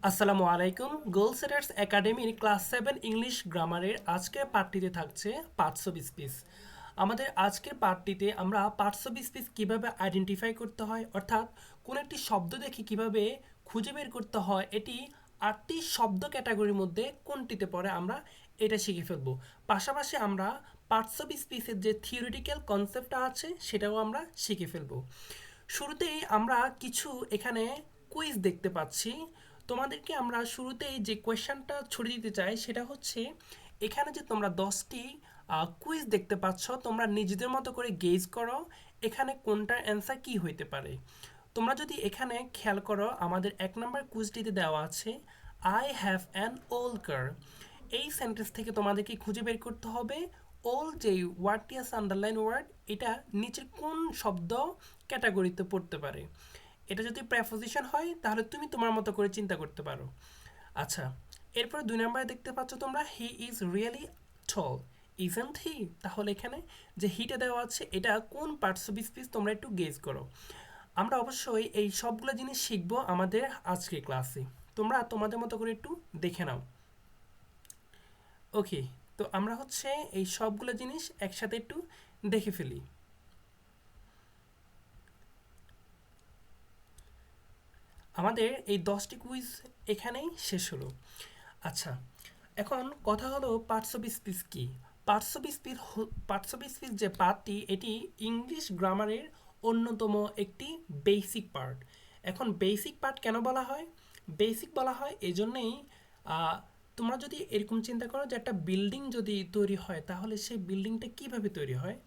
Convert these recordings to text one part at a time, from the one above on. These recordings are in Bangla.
আসসালামু আলাইকুম। গোল সেটার্স একাডেমির ক্লাস 7 ইংলিশ গ্রামারের আজকের পাঠটিতে থাকছে পার্টস অফ স্পিচ। আমাদের আজকের পাঠটিতে আমরা পার্টস অফ স্পিচ কীভাবে আইডেন্টিফাই করতে হয়, অর্থাৎ কোন একটি শব্দ দেখে কিভাবে খুঁজে বের করতে হয় এটি 8টি শব্দ ক্যাটাগরির মধ্যে কোনটিতে পড়ে আমরা এটা শিখে ফেলব। পাশাপাশি আমরা পার্টস অফ স্পিচের যে থিওরিটিক্যাল কনসেপ্টটা আছে সেটাও আমরা শিখে ফেলব। শুরুতেই আমরা কিছু এখানে কুইজ দেখতে পাচ্ছি। তোমাদেরকে আমরা শুরুতেই যে কোয়েশ্চেনটা ছড়িয়ে দিতে চাই সেটা হচ্ছে, এখানে যে তোমরা 10টি কুইজ দেখতে পাচ্ছ, তোমরা নিজেদের মতো করে গেজ করো এখানে কোনটার অ্যান্সার কি হইতে পারে। তোমরা যদি এখানে খেয়াল করো, আমাদের 1 নম্বর কুইজটিতে দেওয়া আছে আই হ্যাভ অ্যান ওল্ড কার। এই সেন্টেন্স থেকে তোমাদেরকে খুঁজে বের করতে হবে ওল্ড যে ওয়ার্ডটি আছে, আন্ডারলাইন ওয়ার্ড, এটা নিচের কোন শব্দ ক্যাটাগরিতে পড়তে পারে। এটা যদি প্রেপোজিশন হয় তাহলে তুমি তোমার মতো করে চিন্তা করতে পারো। আচ্ছা, এরপর 2 নম্বরে দেখতে পাচ্ছ তোমরা he is really tall, isn't he. তাহলে এখানে যে হিটা দেওয়া আছে এটা কোন পার্টস অফ স্পিচ তোমরা একটু গেজ করো। আমরা অবশ্যই এই সবগুলো জিনিস শিখবো আমাদের আজকের ক্লাসে। তোমরা তোমাদের মতো করে একটু দেখে নাও। ওকে, তো আমরা হচ্ছে এই সবগুলো জিনিস একসাথে একটু দেখে ফেলি। আমাদের এই 10টি কুইজ এখানেই শেষ হলো। আচ্ছা, এখন কথা হলো পার্টস অফ স্পিচ কি। পার্টস অফ স্পিচ যে পার্টটি, এটি ইংলিশ গ্রামারের অন্যতম একটি বেসিক পার্ট। এখন বেসিক পার্ট কেন বলা হয়? বেসিক বলা হয় এজন্যই, তোমরা যদি এরকম চিন্তা করো যে একটা বিল্ডিং যদি তৈরি হয় তাহলে সেই বিল্ডিংটা কিভাবে তৈরি হয়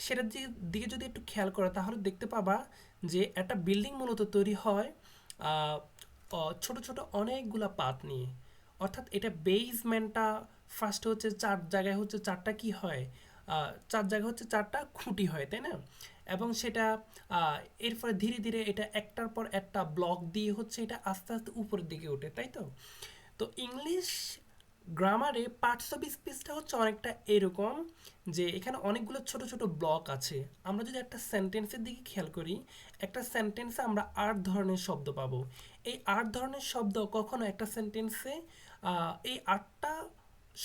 সেটার দিকে যদি একটু খেয়াল করো তাহলে দেখতে পাবা যে একটা বিল্ডিং মূলত তৈরি হয় আহ, ছোট ছোট অনেকগুলা পাত নিয়ে। অর্থাৎ এটা বেসমেন্টটা ফার্স্ট হচ্ছে 4 জায়গায় হচ্ছে 4টা কি হয়, 4 জায়গায় হচ্ছে 4টা খুঁটি হয়, তাই না? এবং সেটা এরপরে ধীরে ধীরে এটা একটার পর একটা ব্লক দিয়ে হচ্ছে এটা আস্তে আস্তে উপরের দিকে ওঠে, তাই তো? তো ইংলিশ গ্রামারে পার্টস অফ স্পিচটা হচ্ছে অনেকটা এরকম, যে এখানে অনেকগুলো ছোট ছোট ব্লক আছে। আমরা যদি একটা সেন্টেন্সের দিকে খেয়াল করি, একটা সেন্টেন্সে আমরা 8 ধরনের শব্দ পাবো। এই 8 ধরনের শব্দ কখনো একটা সেন্টেন্সে এই 8টা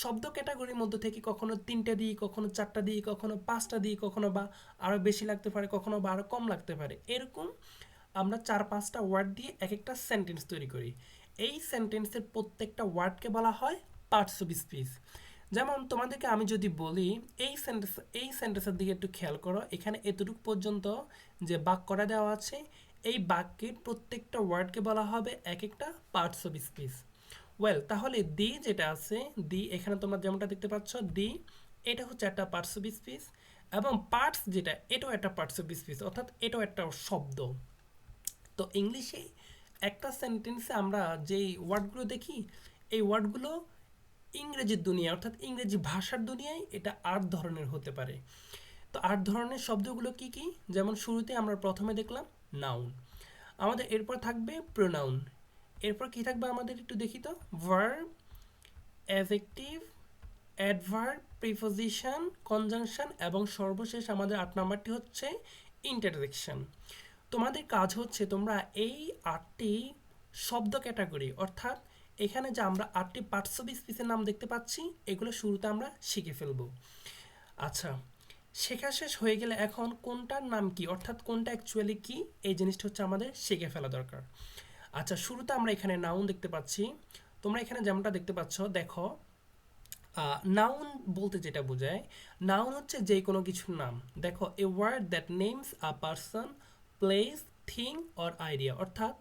শব্দ ক্যাটাগরির মধ্যে থেকে কখনো 3টা দিই, কখনো 4টা দিই, কখনো 5টা দিই, কখনো বা আরও বেশি লাগতে পারে, কখনো বা আরও কম লাগতে পারে। এরকম আমরা 4-5টা ওয়ার্ড দিয়ে এক একটা সেন্টেন্স তৈরি করি। এই সেন্টেন্সের প্রত্যেকটা ওয়ার্ডকে বলা হয় পার্টস অফ স্পিচ। যেমন তোমাদেরকে আমি যদি বলি এই সেন্টেন্সের দিকে একটু খেয়াল করো, এখানে এতটুকু পর্যন্ত যে বাক্যটা দেওয়া আছে, এই বাক্যের প্রত্যেকটা ওয়ার্ডকে বলা হবে এক একটা পার্টস অফ স্পিচ। ওয়েল, তাহলে দি যেটা আছে, দি এখানে তোমরা যেমনটা দেখতে পাচ্ছ, দি এটা হচ্ছে একটা পার্টস অফ স্পিচ। এবং পার্টস যেটা, এটাও একটা পার্টস অফ স্পিচ, অর্থাৎ এটাও একটা শব্দ। তো ইংলিশে একটা সেন্টেন্সে আমরা যেই ওয়ার্ডগুলো দেখি, এই ওয়ার্ডগুলো ইংরেজির দুনিয়া অর্থাৎ ইংরেজি ভাষার দুনিয়ায় এটা 8 ধরনের হতে পারে। তো 8 ধরনের শব্দগুলো কি কি? যেমন শুরুতে আমরা প্রথমে দেখলাম নাউন, আমাদের এরপর থাকবে প্রোনাউন, এরপর কি থাকবে আমাদের একটু দেখি তো, verb, adjective, adverb, preposition, conjunction এবং সর্বশেষ আমাদের 8 নম্বরটি হচ্ছে ইন্টারজেকশন। তোমাদের কাজ হচ্ছে তোমরা এই 8টি শব্দ ক্যাটাগরি, অর্থাৎ এখানে যে আমরা 8টি পার্টস অফ স্পিচের নাম দেখতে পাচ্ছি, এগুলো শুরুতে আমরা শিখে ফেলব। আচ্ছা, শেখা শেষ হয়ে গেলে এখন কোনটার নাম কি, অর্থাৎ কোনটা অ্যাকচুয়ালি কি, এই জিনিসটা হচ্ছে আমাদের শিখে ফেলা দরকার। আচ্ছা, শুরুতে আমরা এখানে নাউন দেখতে পাচ্ছি। তোমরা এখানে যেমনটা দেখতে পাচ্ছ, দেখো নাউন বলতে যেটা বোঝায়, নাউন হচ্ছে যে কোনো কিছুর নাম। দেখো, a word that names a person, place, thing or idea. অর্থাৎ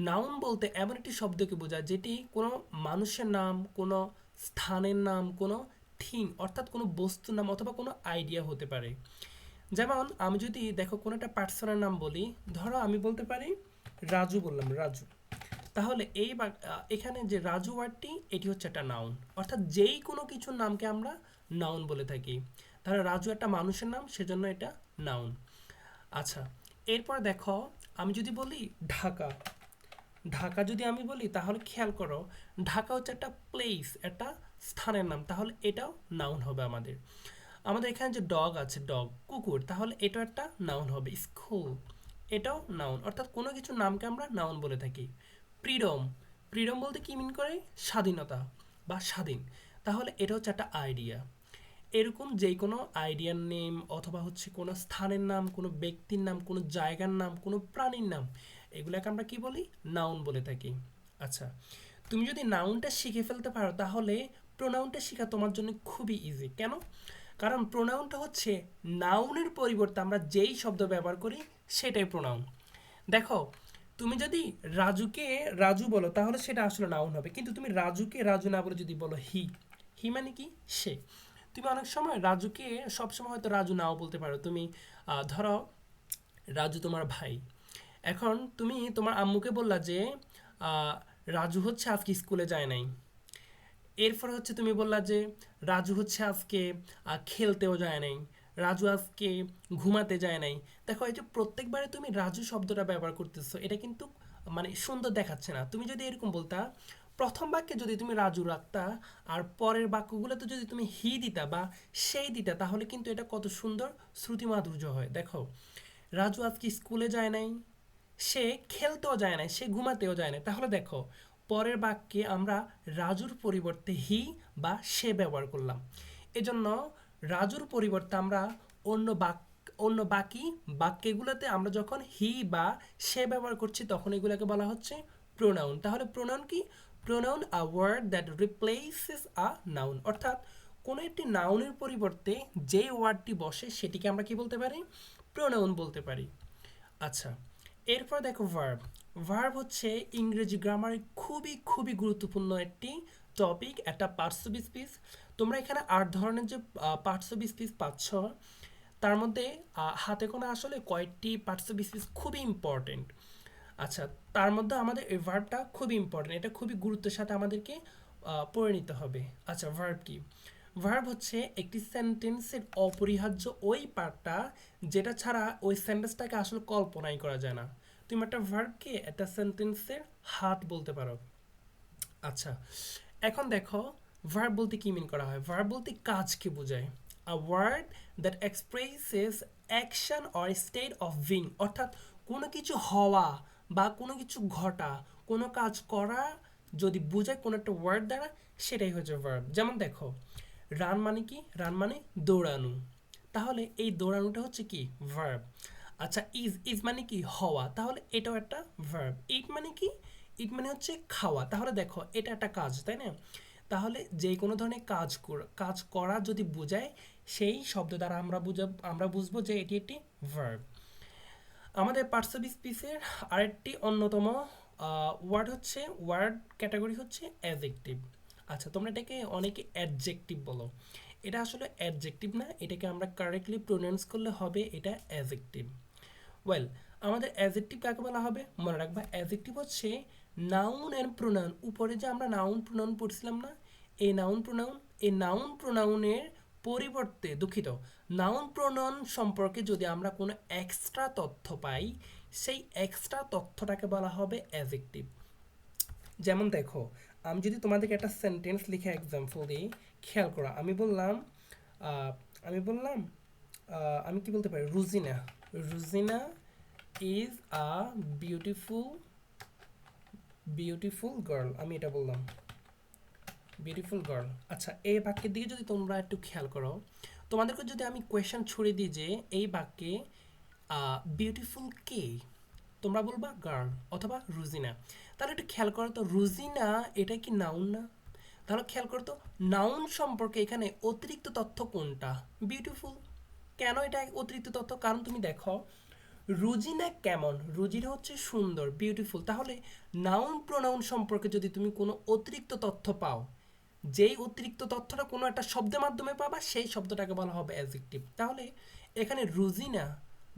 নাউন বলতে এমন একটি শব্দকে বোঝায় যেটি কোনো মানুষের নাম, কোনো স্থানের নাম, কোনো থিং অর্থাৎ কোনো বস্তুর নাম অথবা কোনো আইডিয়া হতে পারে। যেমন আমি যদি দেখো কোনো একটা পার্সনের নাম বলি, ধরো আমি বলতে পারি রাজু, বললাম রাজু, তাহলে এখানে যে রাজু ওয়ার্ডটি, এটি হচ্ছে একটা নাউন। অর্থাৎ যেই কোনো কিছুর নামকে আমরা নাউন বলে থাকি। তাহলে রাজু একটা মানুষের নাম, সেজন্য এটা নাউন। আচ্ছা, এরপর দেখো আমি যদি বলি ঢাকা, ঢাকা যদি আমি বলি তাহলে খেয়াল করো, ঢাকা হচ্ছে একটা প্লেস, একটা স্থানের নাম, তাহলে এটাও নাউন হবে আমাদের। আমাদের এখানে যে ডগ আছে, ডগ কুকুর, তাহলে এটাও একটা নাউন হবে। স্কুল, এটাও নাউন। অর্থাৎ কোনো কিছুর নামকে আমরা নাউন বলে থাকি। ফ্রিডম, ফ্রিডম বলতে কি মিন করে? স্বাধীনতা বা স্বাধীন। তাহলে এটা হচ্ছে একটা আইডিয়া। এরকম যে কোনো আইডিয়ার নেম অথবা হচ্ছে কোনো স্থানের নাম, কোনো ব্যক্তির নাম, কোনো জায়গার নাম, কোনো প্রাণীর নাম, এগুলোকে আমরা কি বলি? নাউন বলে থাকি। আচ্ছা, তুমি যদি নাউনটা শিখে ফেলতে পারো তাহলে প্রোনাউনটা শেখা তোমার জন্য খুবই ইজি। কেন? কারণ প্রোনাউনটা হচ্ছে নাউনের পরিবর্তে আমরা যেই শব্দ ব্যবহার করি সেটাই প্রোনাউন। দেখো, তুমি যদি রাজুকে রাজু বলো তাহলে সেটা আসলে নাউন হবে, কিন্তু তুমি রাজুকে রাজু না বলে যদি বলো হি, হি মানে কি? সে। তুমি অনেক সময় রাজুকে সবসময় হয়তো রাজু নাও বলতে পারো। তুমি ধরো রাজু তোমার ভাই। এখন তুমি তোমার আম্মুকে বললা যে আহ, রাজু হচ্ছে আজকে স্কুলে যায় নাই। এরপর হচ্ছে তুমি বললা যে রাজু হচ্ছে আজকে খেলতেও যায় নাই, রাজু আজকে ঘুমাতে যায় নাই। দেখো, এই যে প্রত্যেকবারে তুমি রাজু শব্দটা ব্যবহার করতেছো, এটা কিন্তু মানে সুন্দর দেখাচ্ছে না। তুমি যদি এরকম বলতা, প্রথম বাক্যে যদি তুমি রাজু রাখতা আর পরের বাক্যগুলোতে যদি তুমি হি দিতা বা সেই দিতা, তাহলে কিন্তু এটা কত সুন্দর শ্রুতি মাধুর্য হয়। দেখো, রাজু আজকে স্কুলে যায় নাই, সে খেলতেও যায় না, সে ঘুমাতেও যায় না। তাহলে দেখো, পরের বাক্যে আমরা রাজুর পরিবর্তে হি বা সে ব্যবহার করলাম। এজন্য রাজুর পরিবর্তে আমরা অন্য বাক্য অন্য বাকি বাক্যগুলোতে আমরা যখন হি বা সে ব্যবহার করছি তখন এগুলোকে বলা হচ্ছে প্রোনাউন। তাহলে প্রোনাউন কি? Pronoun a word that replaces a noun. অর্থাৎ কোনো একটি নাউনের পরিবর্তে যে ওয়ার্ডটি বসে সেটিকে আমরা কি বলতে পারি? প্রোনাউন বলতে পারি। আচ্ছা, এরপর দেখো ভার্ব। ভার্ব হচ্ছে ইংরেজি গ্রামারে খুবই খুবই গুরুত্বপূর্ণ একটি টপিক, একটা পার্টস অফ স্পিচ। তোমরা এখানে 8 ধরনের যে পার্টস অফ স্পিচ পাচ্ছ, তার মধ্যে হাতে গোনা আসলে কয়েকটি পার্টস অফ স্পিচ খুবই ইম্পর্টেন্ট। আচ্ছা, তার মধ্যে আমাদের এই ভার্বটা খুবই ইম্পর্টেন্ট, এটা খুবই গুরুত্বের সাথে আমাদেরকে পড়ে নিতে হবে। আচ্ছা, ভার্ব কি? ভার্ব হচ্ছে একটি সেন্টেন্সের অপরিহার্য ওই পার্টটা যেটা ছাড়া ওই সেন্টেন্সটাকে আসলে কল্পনাই করা যায় না। তুমি একটা ভার্বকে একটা সেন্টেন্সের হাত বলতে পারো। আচ্ছা, এখন দেখো, ভার্ব বলতে কি মিন করা হয়? ভার্ব বলতে কাজকে বোঝায়। A word that expresses action or state of being. অর্থাৎ কোনো কিছু হওয়া বা কোনো কিছু ঘটা, কোনো কাজ করা যদি বোঝায় কোনো একটা ওয়ার্ড দ্বারা, সেটাই হচ্ছে ভার্ব। যেমন দেখো, রান মানে কি? রান মানে দৌড়ানো। তাহলে এই দৌড়ানোটা হচ্ছে কি? ভার্ব। আচ্ছা, ইজ ইজ মানে কি? হওয়া। তাহলে এটাও একটা ভার্ব। ইট মানে কি? ইট মানে হচ্ছে খাওয়া। তাহলে দেখো, এটা একটা কাজ, তাই না? তাহলে যে কোনো ধরনের কাজ করা যদি বোঝায়, সেই শব্দ দ্বারা আমরা বুঝবো যে এটি একটি ভার্ব। আমাদের পার্টস অফ স্পিচের আরেকটি অন্যতম ওয়ার্ড ক্যাটাগরি হচ্ছে অ্যাডজেক্টিভ। আচ্ছা, তোমরা এটাকে অনেকে অ্যাডজেক্টিভ বলো। এটা আসলে অ্যাডজেক্টিভ না, এটাকে আমরা কারেক্টলি প্রোনাউন্স করলে হবে এটা অ্যাডজেক্টিভ। ওয়েল, আমাদের অ্যাডজেক্টিভ কাকে বলা হবে? মনে রাখবা, অ্যাডজেক্টিভ হচ্ছে নাউন অ্যান্ড প্রোনাউন। উপরে যে আমরা নাউন প্রোনাউন পড়ছিলাম না, এই নাউন প্রোনাউনের পরিবর্তে, দুঃখিত, নাউন প্রোনাউন সম্পর্কে যদি আমরা কোনো এক্সট্রা তথ্য পাই, সেই এক্সট্রা তথ্যটাকে বলা হবে অ্যাডজেক্টিভ। যেমন দেখো, আমি যদি তোমাদেরকে একটা সেন্টেন্স লিখে এক্সাম্পল দিই, খেয়াল করো। আহ, আমি বললাম, আমি কি বলতে পারি? Rozina. Rozina is a beautiful beautiful girl. আমি এটা বললাম, বিউটিফুল গার্ল। আচ্ছা, এই বাক্যের দিকে যদি তোমরা একটু খেয়াল করো, তোমাদেরকে যদি আমি কোয়েশ্চেন ছুড়ে দিই যে এই বাক্যে বিউটিফুল কে, তোমরা বলবা গার্ল অথবা রুজিনা। তাহলে একটু খেয়াল করো তো, রুজিনা এটা কি নাউন না? তাহলে খেয়াল করো তো, নাউন সম্পর্কে এখানে অতিরিক্ত তথ্য কোনটা? বিউটিফুল। কেন এটা অতিরিক্ত তথ্য? কারণ তুমি দেখো, রুজিনা কেমন? রুজিনা হচ্ছে সুন্দর, বিউটিফুল। তাহলে নাউন প্রোনাউন সম্পর্কে যদি তুমি কোনো অতিরিক্ত তথ্য পাও, যেই অতিরিক্ত তথ্যটা কোনো একটা শব্দের মাধ্যমে পাবা, সেই শব্দটাকে বলা হবে অ্যাডজেক্টিভ। তাহলে এখানে রুজিনা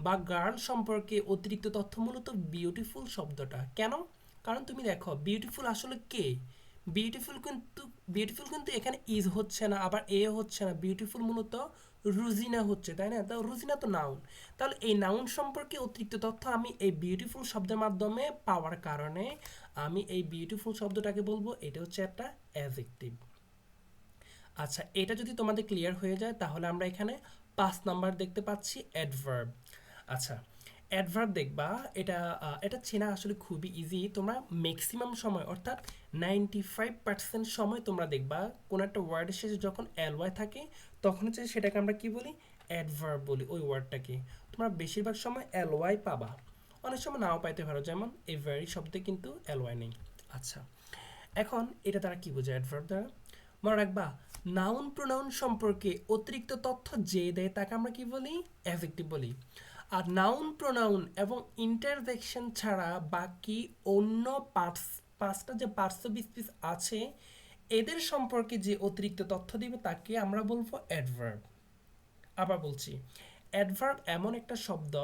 বা গার্ল সম্পর্কে অতিরিক্ত তথ্য মূলত বিউটিফুল শব্দটা। কেন? কারণ তুমি দেখো, বিউটিফুল আসলে কে? বিউটিফুল কিন্তু বিউটিফুল কিন্তু এখানে ইজ হচ্ছে না, আবার এ হচ্ছে না। বিউটিফুল মূলত রুজিনা হচ্ছে, তাই না? তো রুজিনা তো নাউন। তাহলে এই নাউন সম্পর্কে অতিরিক্ত তথ্য আমি এই বিউটিফুল শব্দের মাধ্যমে পাওয়ার কারণে আমি এই বিউটিফুল শব্দটাকে বলবো এটা হচ্ছে একটা অ্যাডজেক্টিভ। আচ্ছা, এটা যদি তোমাদের ক্লিয়ার হয়ে যায় তাহলে আমরা এখানে 5 নাম্বার দেখতে পাচ্ছি অ্যাডভার্ব। আচ্ছা, অ্যাডভার্ব দেখবা, এটা চেনা আসলে খুবই ইজি। তোমরা ম্যাক্সিমাম সময় অর্থাৎ 95% সময় তোমরা দেখবা কোনো একটা ওয়ার্ডের শেষে যখন এলওয়াই থাকে তখন হচ্ছে সেটাকে আমরা কি বলি, অ্যাডভার্ব বলি ওই ওয়ার্ডটাকে। তোমরা বেশিরভাগ সময় এলওয়াই পাবা, অনেক সময় নাও পাইতে পারো, যেমন এই ভেরি শব্দে কিন্তু এলওয়াই নেই। আচ্ছা, এখন এটা দ্বারা কি বোঝায় অ্যাডভার্ব দ্বারা? মনে রাখবা, নাউন প্রোনাউন সম্পর্কে অতিরিক্ত তথ্য যে দেয় তাকে আমরা কি বলি, অ্যাডজেক্টিভ বলি। আর নাউন প্রোনাউন এবং ইন্টারজেকশন ছাড়া বাকি অন্য পাঁচটা যে পার্টস অফ স্পিচ আছে এদের সম্পর্কে যে অতিরিক্ত তথ্য দিবে তাকে আমরা বলবো অ্যাডভার্ব। আবার বলছি, অ্যাডভার্ব এমন একটা শব্দ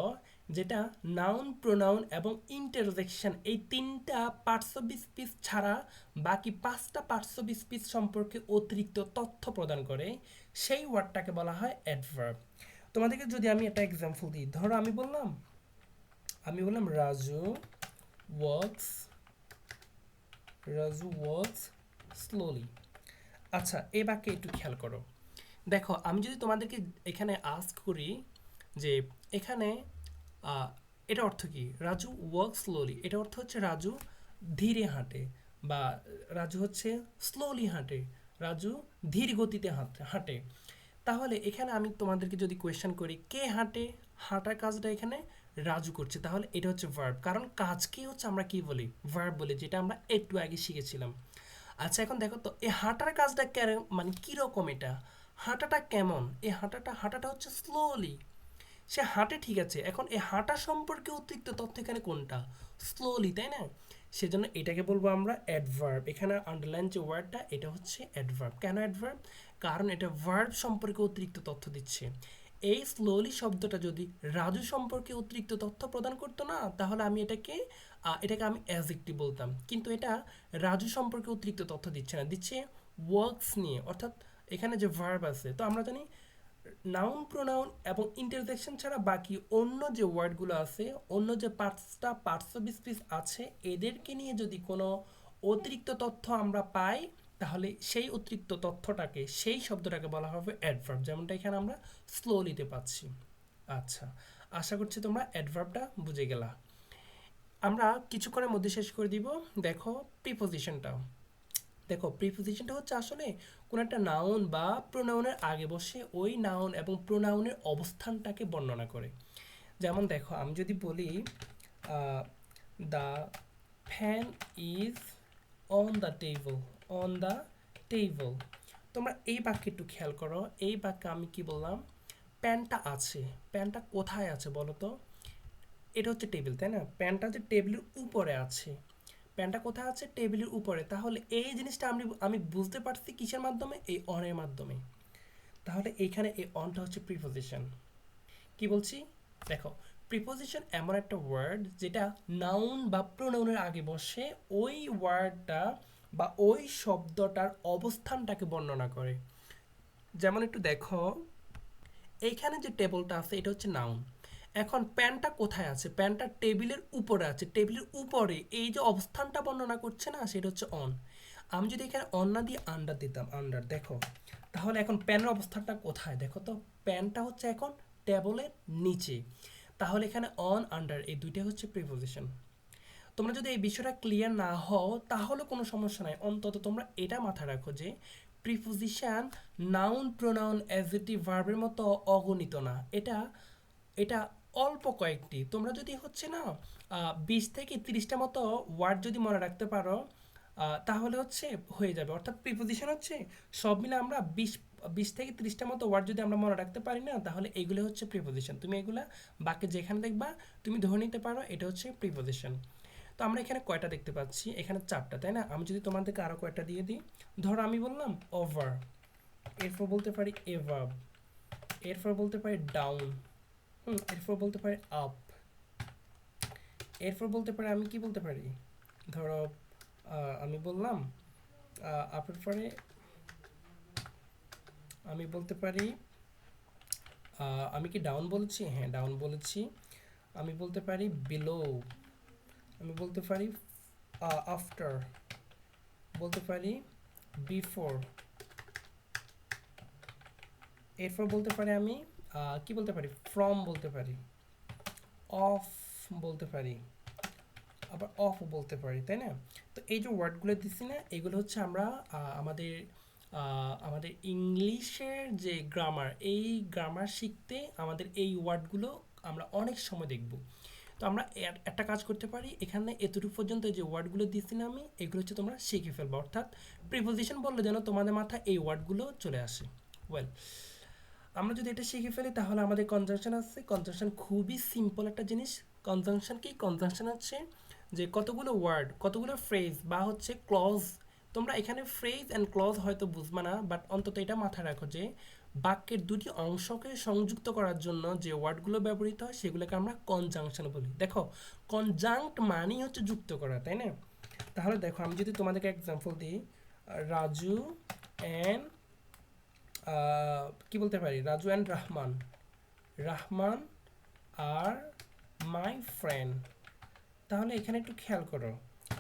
যেটা নাউন প্রোনাউন এবং ইন্টারজেকশন এই তিনটা পার্টস অফ স্পিচ ছাড়া বাকি পাঁচটা পার্টস অফ স্পিচ সম্পর্কে অতিরিক্ত তথ্য প্রদান করে, সেই ওয়ার্ডটাকে বলা হয় অ্যাডভার্ব। তোমাদেরকে যদি আমি একটা এক্সাম্পল দিই, ধরো আমি বললাম ওয়ার্কস রাজু ওয়ার্কস স্লোলি। আচ্ছা, এই বাক্যে একটু খেয়াল করো। দেখো, আমি যদি তোমাদেরকে এখানে আস্ক করি যে এখানে আহ, এটা অর্থ কি, রাজু ওয়ার্ক স্লোলি, এটা অর্থ হচ্ছে রাজু ধীরে হাঁটে, বা রাজু হচ্ছে স্লোলি হাঁটে, রাজু ধীর গতিতে হাঁটে। তাহলে এখানে আমি তোমাদেরকে যদি কোয়েশ্চেন করি কে হাঁটে, হাঁটার কাজটা এখানে রাজু করছে, তাহলে এটা হচ্ছে ভার্ব, কারণ কাজকে হচ্ছে আমরা কি বলি, ভার্ব বলি, যেটা আমরা একটু আগে শিখেছিলাম। আচ্ছা, এখন দেখো তো এই হাঁটার কাজটা মানে কীরকম, এটা হাঁটাটা কেমন, এই হাঁটাটা হচ্ছে স্লোলি, সে হাঁটে ঠিক আছে। এখন এই হাঁটা সম্পর্কে অতিরিক্ত তথ্য এখানে কোনটা, স্লোলি, তাই না? সেজন্য এটাকে বলবো আমরা অ্যাডভার্ব। এখানে আন্ডারলাইন যে ওয়ার্ডটা এটা হচ্ছে অ্যাডভার্ব। কেন অ্যাডভার্ব? কারণ এটা ভার্ব সম্পর্কে অতিরিক্ত তথ্য দিচ্ছে। এই স্লোলি শব্দটা যদি রাজু সম্পর্কে অতিরিক্ত তথ্য প্রদান করতো না, তাহলে আমি এটাকে আমি অ্যাডজেক্টিভ বলতাম, কিন্তু এটা রাজু সম্পর্কে অতিরিক্ত তথ্য দিচ্ছে না, দিচ্ছে ওয়ার্কস নিয়ে, অর্থাৎ এখানে যে ভার্ব আছে। তো আমরা জানি নাউন প্রোনাউন এবং ইন্টারজেকশন ছাড়া বাকি অন্য যে ওয়ার্ডগুলো আছে, অন্য যে পার্টস অফ স্পিচ আছে, এদেরকে নিয়ে যদি কোনো অতিরিক্ত তথ্য আমরা পাই, তাহলে সেই অতিরিক্ত তথ্যটাকে, সেই শব্দটাকে বলা হবে অ্যাডভার্ব, যেমনটা এখানে আমরা স্লোলিতে পাচ্ছি। আচ্ছা, আশা করছি তোমরা অ্যাডভার্বটা বুঝে গেলা। আমরা কিছুক্ষণের মধ্যে শেষ করে দিব। দেখো প্রিপোজিশনটা। দেখো, প্রিপোজিশনটা হচ্ছে আসলে কোনো একটা নাউন বা প্রোনাউনের আগে বসে ওই নাউন এবং প্রোনাউনের অবস্থানটাকে বর্ণনা করে। যেমন দেখো, আমি যদি বলি the fan is on the table, on the table. তোমরা এই বাক্যে একটু খেয়াল করো, এই বাক্যে আমি কি বললাম, প্যানটা আছে, প্যানটা কোথায় আছে বলো তো? এটা হচ্ছে টেবিল, তাই না? প্যানটা যে টেবিলের উপরে আছে, প্যানটা কোথায় আছে, টেবিলের উপরে। তাহলে এই জিনিসটা আমি বুঝতে পারছি কিসের মাধ্যমে, এই অনের মাধ্যমে। তাহলে এইখানে এই অনটা হচ্ছে প্রিপোজিশন। কি বলছি, দেখো, প্রিপোজিশন এমন একটা ওয়ার্ড যেটা নাউন বা প্রোনাউনের আগে বসে ওই ওয়ার্ডটা বা ওই শব্দটার অবস্থানটাকে বর্ণনা করে। যেমন একটু দেখো, এইখানে যে টেবিলটা আছে এটা হচ্ছে নাউন। এখন প্যানটা কোথায় আছে, প্যানটা টেবিলের উপরে আছে, টেবিলের উপরে এই যে অবস্থানটা বর্ণনা করছে না, সেটা হচ্ছে অন। আমি যদি এখানে অন না দিয়ে আন্ডার দিতাম, আন্ডার, দেখো, তাহলে এখন প্যানের অবস্থানটা কোথায়, দেখো তো, প্যানটা হচ্ছে এখন টেবিলের নিচে। তাহলে এখানে অন আন্ডার এই দুইটা হচ্ছে প্রিপোজিশন। তোমরা যদি এই বিষয়টা ক্লিয়ার না হও তাহলে কোনো সমস্যা নাই, অন্তত তোমরা এটা মাথায় রাখো যে প্রিপোজিশন নাউন প্রোনাউন অ্যাডজেক্টিভ ভার্বের মতো অগণিত না, এটা এটা অল্প কয়েকটি। তোমরা যদি হচ্ছে না 20 থেকে 30টা মতো ওয়ার্ড যদি মনে রাখতে পারো, তাহলে হচ্ছে হয়ে যাবে। অর্থাৎ প্রিপোজিশন হচ্ছে সব মিলে আমরা 20 থেকে 30টা মতো ওয়ার্ড যদি আমরা মনে রাখতে পারি না, তাহলে এগুলো হচ্ছে প্রিপোজিশন। তুমি এগুলা বাক্যে যেখানে দেখবা তুমি ধরে নিতে পারো এটা হচ্ছে প্রিপোজিশন। তো আমরা এখানে কয়টা দেখতে পাচ্ছি, এখানে 4টা, তাই না? আমি যদি তোমাদেরকে আরও কয়টা দিয়ে দিই, ধরো আমি বললাম ওভার, এরপর বলতে পারি এভাব, এরপর বলতে পারি ডাউন, এরপর বলতে পারি আপ, এরপর বলতে পারি আমি কি বলতে পারি, ধরো আমি বললাম আপের পরে আমি বলতে পারি আমি কি ডাউন বলেছি, হ্যাঁ ডাউন বলেছি। আমি বলতে পারি বিলো, আমি বলতে পারি আফটার, বলতে পারি বিফোর, এরপর বলতে পারি আমি কি বলতে পারি, ফ্রম বলতে পারি, অফ বলতে পারি, আবার অফ বলতে পারি, তাই না? তো এই যে ওয়ার্ডগুলো দিচ্ছি না, এগুলো হচ্ছে আমরা আমাদের ইংলিশের যে গ্রামার, এই গ্রামার শিখতে আমাদের এই ওয়ার্ডগুলো আমরা অনেক সময় দেখব। তো আমরা একটা কাজ করতে পারি, এখানে এতটুকু পর্যন্ত যে ওয়ার্ডগুলো দিচ্ছি না আমি, এগুলো হচ্ছে তোমরা শিখে ফেলবো, অর্থাৎ প্রিপোজিশন বললে যেন তোমাদের মাথায় এই ওয়ার্ডগুলো চলে আসে। ওয়েল, আমরা যদি এটা শিখে ফেলি তাহলে আমাদের কনজাংশন আছে। কনজাংশন খুবই সিম্পল একটা জিনিস। কনজাংশন কি? কনজাংশন হচ্ছে যে কতগুলো ওয়ার্ড, কতগুলো ফ্রেজ বা হচ্ছে ক্লজ। তোমরা এখানে ফ্রেজ অ্যান্ড ক্লজ হয়তো বুঝবা না, বাট অন্তত এটা মাথায় রাখো যে বাক্যের দুটি অংশকে সংযুক্ত করার জন্য যে ওয়ার্ডগুলো ব্যবহৃত হয় সেগুলোকে আমরা কনজাংশন বলি। দেখো, কনজাংক্ট মানেই হচ্ছে যুক্ত করা, তাই না? তাহলে দেখো, আমি যদি তোমাদেরকে এক্সাম্পল দিই, রাজু অ্যান্ড কি বলতে পারি, Raju and Rahman, Rahman are my friend. তাহলে এখানে একটু খেয়াল করো,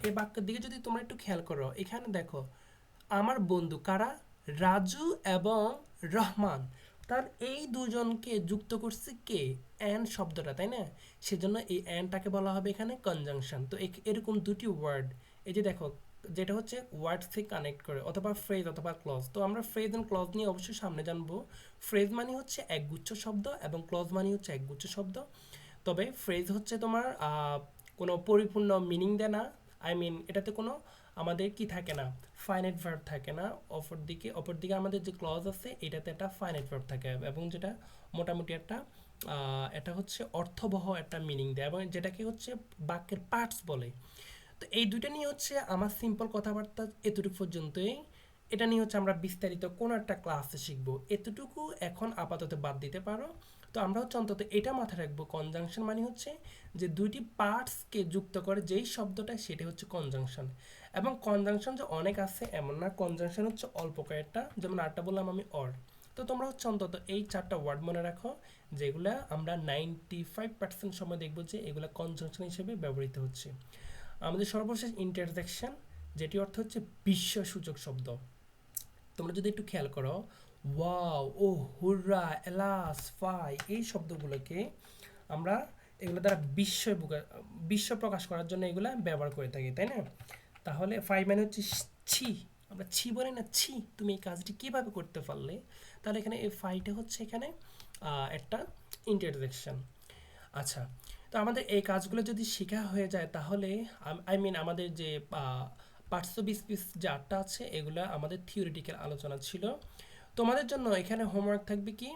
এই বাক্যের দিকে যদি তোমরা একটু খেয়াল করো, এখানে দেখো আমার বন্ধু কারা, রাজু এবং রহমান। তার এই দুজনকে যুক্ত করছে কে, অ্যান্ড শব্দটা, তাই না? সেজন্য এই অ্যান্ডটাকে বলা হবে এখানে কনজাংশন। তো এরকম দুটি ওয়ার্ড, এই যে দেখো, যেটা হচ্ছে ওয়ার্ড থেকে কানেক্ট করে, অথবা ফ্রেজ অথবা ক্লজ। তো আমরা ফ্রেজ অ্যান্ড ক্লজ নিয়ে অবশ্যই সামনে জানবো। ফ্রেজ মানে হচ্ছে একগুচ্ছ শব্দ এবং ক্লজ মানে হচ্ছে একগুচ্ছ শব্দ। তবে ফ্রেজ হচ্ছে তোমার কোনো পরিপূর্ণ মিনিং দেয় না, আই মিন এটাতে কোনো আমাদের কি থাকে না, ফাইনাইট ভার্ব থাকে না। অপরদিকে আমাদের যে ক্লজ আছে এটাতে একটা ফাইনাইট ভার্ব থাকে, এবং যেটা মোটামুটি একটা এটা হচ্ছে অর্থবহ একটা মিনিং দেয়, এবং যেটাকে হচ্ছে বাক্যের পার্টস বলে। তো এই দুইটা নিয়ে হচ্ছে আমার সিম্পল কথাবার্তা এতটুকু পর্যন্তই। এটা নিয়ে হচ্ছে আমরা বিস্তারিত কোনো একটা ক্লাসে শিখবো, এতটুকু এখন আপাতত বাদ দিতে পারো। তো আমরা হচ্ছে অন্তত এটা মাথায় রাখবো, কনজাংশন মানে হচ্ছে যে দুইটি পার্টসকে যুক্ত করে যেই শব্দটা, সেটা হচ্ছে কনজাংশন। এবং কনজাংশন যে অনেক আছে এমন না, কনজাংশন হচ্ছে অল্প কয়েকটা, যেমন আরটা বললাম আমি অর। তো তোমরা হচ্ছে অন্তত এই চারটা ওয়ার্ড মনে রাখো, যেগুলা আমরা 95% সময় দেখবো যে এগুলা কনজাংশন হিসেবে ব্যবহৃত হচ্ছে। আমাদের সর্বশেষ ইন্টারজেকশন, যেটি অর্থ হচ্ছে বিস্ময়সূচক শব্দ। তোমরা যদি একটু খেয়াল করো, ওয়াও, ও, হুররা, এলাস, ফাই, এই শব্দগুলোকে আমরা এগুলো দ্বারা বিশ্ব প্রকাশ করার জন্য এগুলা ব্যবহার করে থাকি, তাই না? তাহলে ফাই মানে হচ্ছে ছি, আমরা ছি বলি না, ছি তুমি এই কাজটি কিভাবে করতে পারলে। তাহলে এখানে এই ফাইটা হচ্ছে এখানে একটা ইন্টারজেকশন। আচ্ছা, তো আমাদের এই কাজগুলো যদি শেখা হয়ে যায় তাহলে আই মিন আমাদের যে পার্টস অফ স্পিচ যে আটটা আছে, এগুলা আমাদের থিওরিটিক্যাল আলোচনা ছিল। তোমাদের জন্য এখানে হোমওয়ার্ক থাকবে কি,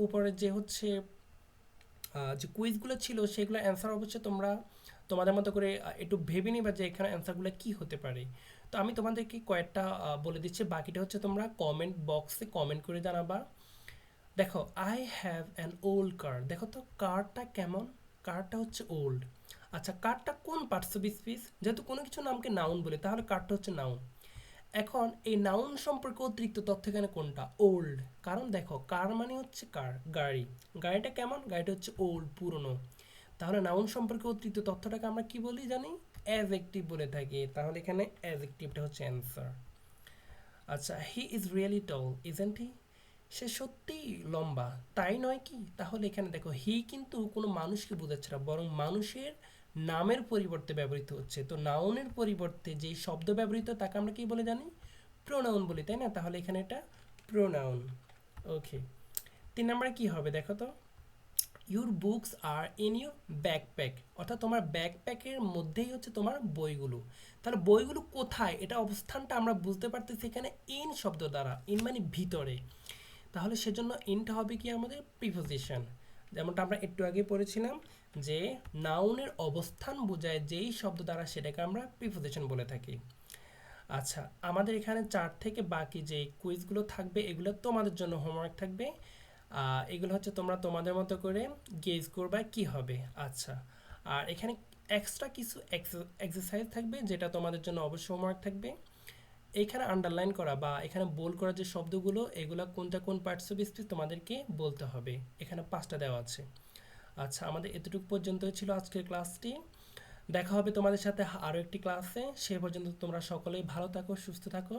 উপরে যে হচ্ছে যে কুইজগুলো ছিল সেগুলো অ্যান্সার অবশ্যই তোমরা তোমাদের মতো করে একটু ভেবে নিবা যে এখানে অ্যান্সারগুলো কি হতে পারে। তো আমি তোমাদেরকে কয়েকটা বলে দিচ্ছি, বাকিটা হচ্ছে তোমরা কমেন্ট বক্সে কমেন্ট করে জানাবা। দেখো, আই হ্যাভ অ্যান ওল্ড কার। দেখো তো কারটা কেমন, কারটা হচ্ছে ওল্ড। আচ্ছা, কারটা কোন পার্টস অফ স্পিচ? যেহেতু কোনো কিছু নামকে নাউন বলে, তাহলে কারটা হচ্ছে নাউন। এখন এই নাউন সম্পর্কে অতিরিক্ত তথ্য এখানে কোনটা? ওল্ড। কারণ দেখো, কার মানে হচ্ছে কার, গাড়ি। গাড়িটা কেমন? গাড়িটা হচ্ছে ওল্ড, পুরনো। তাহলে নাউন সম্পর্কে অতিরিক্ত তথ্যটাকে আমরা কি বলি জানি? অ্যাডজেক্টিভ বলে থাকি। তাহলে এখানে অ্যাডজেক্টিভটা হচ্ছে অ্যান্সার। আচ্ছা, he is really tall, isn't he? সে সত্যিই লম্বা, তাই নয় কি? তাহলে এখানে দেখো, হি কিন্তু কোনো মানুষকে বোঝাচ্ছে না, বরং মানুষের নামের পরিবর্তে ব্যবহৃত হচ্ছে। তো নাউনের পরিবর্তে যে শব্দ ব্যবহৃত তাকে আমরা কি বলে জানি? প্রোনাউন বলি, তাই না? তাহলে এখানে এটা প্রোনাউন। ওকে, 3 নম্বরে কি হবে দেখো তো, your books are in your backpack, অর্থাৎ তোমার ব্যাকপ্যাকের মধ্যেই হচ্ছে তোমার বইগুলো। তাহলে বইগুলো কোথায়, এটা অবস্থানটা আমরা বুঝতে পারতেছি এখানে ইন শব্দ দ্বারা। ইন মানে ভিতরে। তাহলে সেজন্য ইনটা হবে কি আমাদের প্রিপোজিশন। যেমনটা আমরা একটু আগে পড়েছিলাম যে নাউনের অবস্থান বোঝায় যেই শব্দ দ্বারা, সেটাকে আমরা প্রিপোজিশন বলে থাকি। আচ্ছা, আমাদের এখানে 4 থেকে বাকি যে কুইজগুলো থাকবে এগুলো তোমাদের জন্য হোমওয়ার্ক থাকবে। এগুলো হচ্ছে তোমরা তোমাদের মতো করে গেজ করবা কি হবে। আচ্ছা, আর এখানে এক্সট্রা কিছু এক্সারসাইজ থাকবে যেটা তোমাদের জন্য অবশ্যই হোমওয়ার্ক থাকবে। এখানে আন্ডারলাইন করা বা এখানে বোল্ড করা যে শব্দগুলো, এগুলো কোনটা কোন পার্টস অফ স্পিচ তোমাদেরকে বলতে হবে। এখানে 5টা দেওয়া আছে। আচ্ছা, আমাদের এতটুকু পর্যন্তই ছিল আজকের ক্লাসটি। দেখা হবে তোমাদের সাথে আরও একটি ক্লাসে। সে পর্যন্ত তোমরা সকলেই ভালো থাকো, সুস্থ থাকো।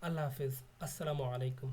আল্লাহ হাফিজ, আসসালামু আলাইকুম।